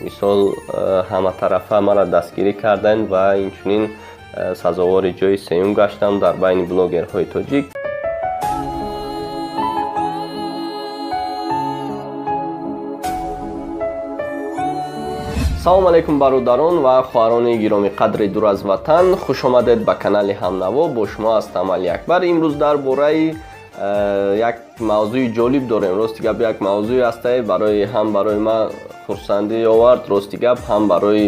мисол ҳама тарафа мара дастгирӣ карданд ва инчунин сазовори ҷои сеюм гаштам дар байни блогерҳои тоҷик. салому алайкум бародарон ва хоҳарони гироми қадри дур аз ватан, хуш омадед ба канали Ҳамнаво. Бо шумо ҳастам Али Акбар. имрӯз дар бораи як мавзӯи ҷолиб дорем. Рости гап як мавзӯи ҳастае ҳам барои ман хурсандӣ овард, рости гап ҳам барои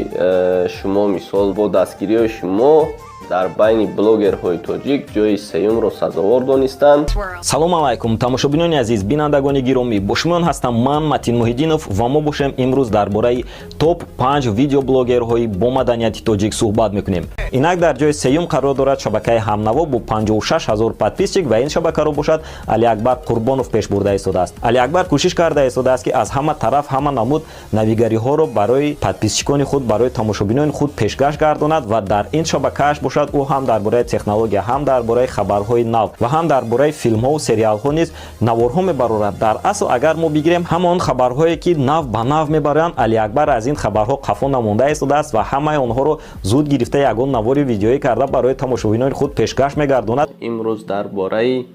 шумо, мисол бо дастгириҳои шумо дар байни блогерҳои тоҷик ҷои сеюмро сазовор донистанд. салому алайкум тамошобинони азиз, бинандагони гиромӣ, бо шумоён ҳастам ман Матин Муҳиддинов ва мо бошем имрӯз дар бораи топ 5 видеоблогерҳои бо маданияти тоҷик суҳбат мекунем. инак дар ҷои сеюм қарор дорад шабакаи Ҳамнаво бо 56 000 подписчик ва ин шабакаро бошад Али Акбар Қурбонов пеш бурда истодааст. Али Акбар кӯшиш карда истодааст ки аз ҳама тараф, ҳама намуд навигариҳоро барои подписчикони худ, барои тамошобинони худ пешкаш гардонад ва дар ин шабакааш бошад ӯ ҳам дар бораи технология, ҳам дар бораи хабарҳои нав ва ҳам дар бораи филмҳо ва сериалҳо низ наворҳо мебарорад. дар асл агар мо бигирем ҳамон хабарҳое ки нав ба нав мебаранд, Али Акбар аз ин хабарҳо қафо намонда истодааст ва ҳамаи онҳоро зуд гирифта ягон навори видеоӣ карда барои тамошобинони худ пешкаш мегардонад. имрӯз дар бораи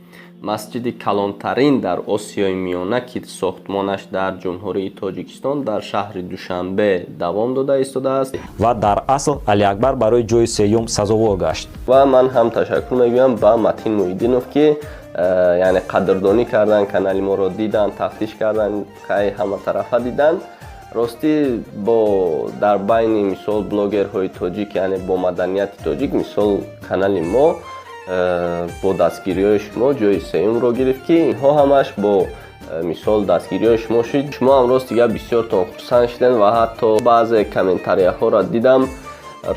масҷиди калонтарин дар Осиёи Миёна ки сохтмонаш дар Ҷумҳурии Тоҷикистон дар шаҳри Душанбе давом дода истодааст ва дар асл Али Акбар барои ҷои сеюм сазовор гашт. ва ман ҳам ташаккур мегӯям ба Матин Муҳиддинов ки яъне қадрдонӣ кардан, канали моро дидан, тафтиш кардан, кай ҳама тарафа дидан. ростӣ бо дар байни мисол блогерҳои тоҷик, яъне бо маданияти тоҷик, мисол канали мо бо дастгириҳои шумо ҷои сеюмро гирифт ки инҳо ҳамаш бо мисол дастгириҳои шумо шуд. шумо ҳам рости гап бисёртон хурсанд шудем ва ҳатто баъзе комментарияҳоро дидам.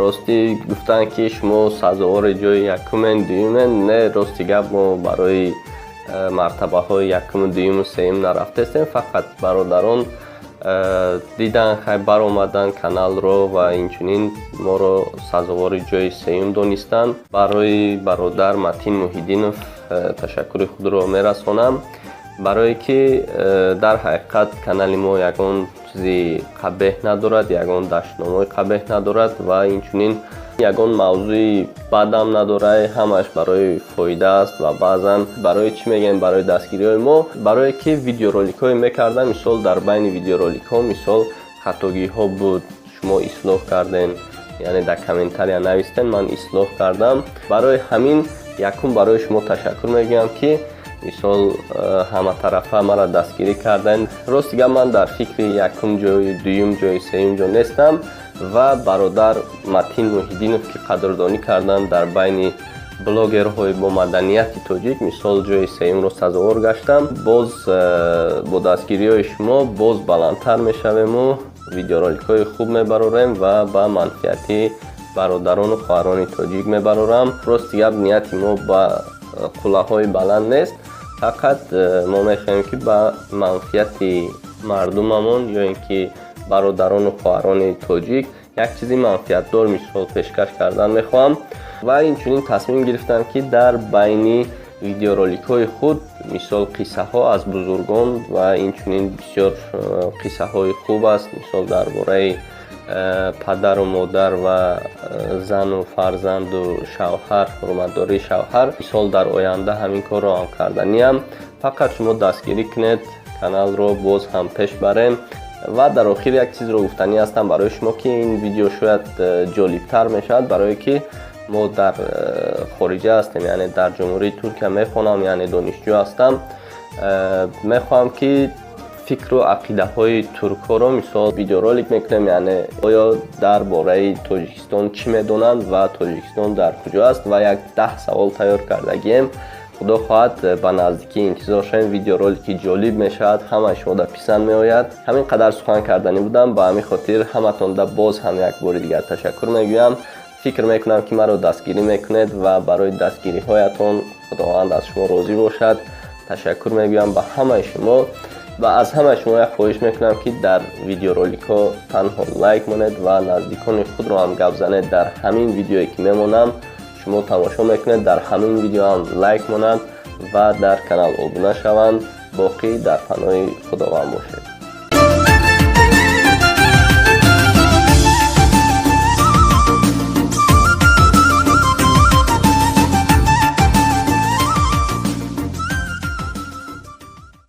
ростӣ гуфтанд ки шумо сазовори ҷои якумен, дуюмен. Не, рости гап мо барои мартабаҳои якуму дуюму сеюм нарафтестем. фақат бародарон дидан хай баромадан каналро ва инчунин моро сазовори ҷои сеюм донистанд. барои бародар Матин Муҳиддинов ташаккури худро мерасонам, барое ки дар ҳақиқат канали мо ягон чизи қабеҳ надорад, ягон даштномаи қабеҳ надорад ва инчунин ягон мавзӯи бадам надорад. ҳамаш барои фоида аст ва баъзан барои чӣ мегӯем, барои дастгириҳои мо, барое ки видеороликҳое мекардам. мисол дар байни видеороликҳо мисол хатогиҳо буд, шумо ислоҳ кардем, яъне дар комментария навистен, ман ислоҳ кардам. барои ҳамин якум барои шумо ташаккур мегӯям ки мисол ҳама тарафа мара дастгирӣ карданд. рости гап ман дар фикри якум ҷои, дуюм ҷои, сеюм ҷо нестам ва бародар Матин Муҳиддинов ки қадрдонӣ карданд дар байни блогерҳои бо маданияти тоҷик мисол ҷои сеюмро сазовор гаштам. боз бо дастгириҳои шумо боз баландтар мешавему, видеороликҳои хуб мебарорем ва ба манфиати бародарону хоҳарони тоҷик мебарорам. рости гап нияти мо ба қуллаҳои баланд нест, фақат мо мехоҳем ки ба манфиати мардумамон ё ин ки бародарону хоҳарони тоҷик як чизи манфиатдор мисол пешкаш кардан мехоҳам. ва инчунин тасмим гирифтам ки дар байни видеороликҳои худ мисол қиссаҳо аз бузургон ва инчунин бисёр қиссаҳои хуб аст, мисол дар бораи падару модар ва зану фарзанду шавҳар, ҳурматдории шавҳар, мисол дар оянда ҳамин корро ҳам карданиам. фақат шумо дастгирӣ кунед, каналро боз ҳам пеш барем. ва дар охир як чизро гуфтанӣ ҳастам барои шумо ки ин видео шояд ҷолибтар мешавад, барое ки мо дар хориҷа ҳастем, яъне дар ҷумҳурии Туркия мехонам, яъне донишҷӯ ҳастам. мехоҳам ки фикру ақидаҳои туркҳоро мисол видеоролик мекунем, яъне оё дар бораи Тоҷикистон чӣ медонанд ва Тоҷикистон дар куҷо аст ва як 10 савол тайёр кардагием. худо хоҳад ба наздикӣ интизор шавем, видеоролики ҷолиб мешавад, ҳамаи шумода писанд меояд. ҳамин қадар сухан карданӣ будам, ба ҳамин хотир ҳаматонда боз ҳам як бори дигар ташаккур мегӯям. фикр мекунам ки маро дастгирӣ мекунед ва барои дастгириҳоятон худованд аз шумо розӣ бошад. ташаккур мегӯям ба ҳамаи шумо ва аз ҳамаи шумо як хоҳиш мекунам ки дар видеороликҳо танҳо лайк монед ва наздикони худро ҳам гап занед. дар ҳамин видеое ки мемонам шумо тамошо мекунед, дар ҳамин видео ҳам лайк монанд ва дар канал обуна шаванд. боқӣ дар паноҳи худованд бошед.